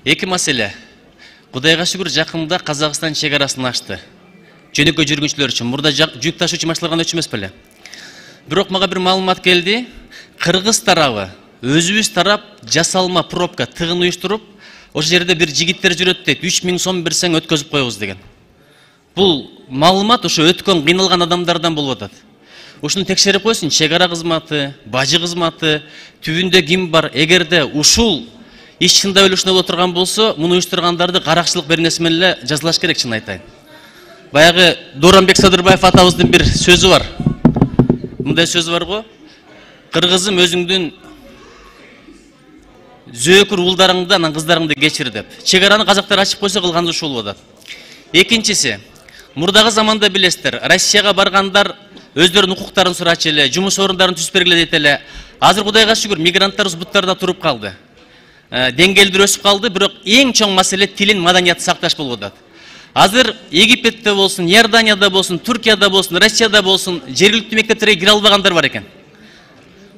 Эки маселе. Кудайга шүгүр жакында Казакстан чегарасын ачты. Жөнөкөй жүргүнчүлөр үчүн. Мурда жүк ташуучу машиналар гана өчүп эмес беле. Бирок мага бир маалымат келди. Кыргыз тарабы, өзүбүз тарап жасалма пробка тыгын уюштуруп, ошол жерде бир жигиттер жүрөт дейт. 3000 сом берсең өткөзүп коебуз деген. Бул маалымат ошо өткөн кыйналган адамдардан болуп атат. Ушуну текшерип койсун, чегара кызматы, бажы кызматы, түбүндө ким бар? Эгерде ушул иш чындап эле ушундай боло турган болсо, муну уюштургандарды каракчылык беренеси менен эле жазалаш керек, чын айтайын. Баягы Дооронбек Садырбаев атабыздын бир сөзү бар. Мындай сөз бар го. Кыргызым өзүңдүн зөөкүр уулдарыңды, анан кыздарыңды кечир деп. Чегараны казактар ачып койсо кылганы ушул болот атат. Экинчиси, мурдагы заманда билесиздер, Россияга баргандар өздөрүнүн укуктарын сурачу эле, жумуш орундарын түзүп бергиле дейт эле. Азыр Кудайга шүгүр мигранттар буттарда туруп калды. Деңгээлдер өсүп калды, бирок эң чоң маселе тилин, маданиятты сакташ болуп атат. Азыр Египетте болсун, Иорданияда болсун, Туркияда болсун, Россияда болсун, жергиликтүү мектептерге кире албагандар бар экен.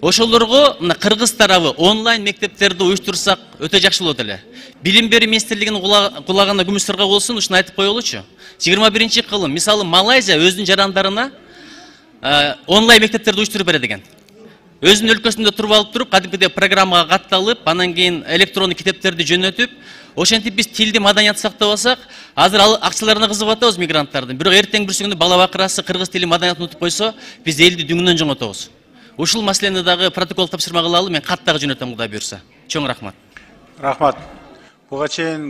Ошолорго мына кыргыз тарабы онлайн мектептерди уюштурсак өтө жакшы болот эле. Билим берүү министрлигинин кулагына күмүш сырга болсун, ушуну айтып коелучу. 21-кылым, мисалы Малайзия өзүнүн жарандарына онлайн мектептерди уюштуруп берет экен. Өзүнүн өлкөсүндө туруп алып туруп, кадимкидей программага катталып, анан кийин электрондук китептерди жөнөтүп, ошентип биз тилди, маданиятты сактап алсак, азыр акчаларына кызыгып атабыз мигранттардын. Бирок эртең бир күнү бала бакырасы кыргыз тили, маданиятын унутуп койсо, биз элди дүңүнөн жоңотобуз. Ушул маселени дагы протокол тапшырма кылалы, мен кат дагы жөнөтөм, Кудай буйрса. Чоң рахмат. Рахмат. Буга чейин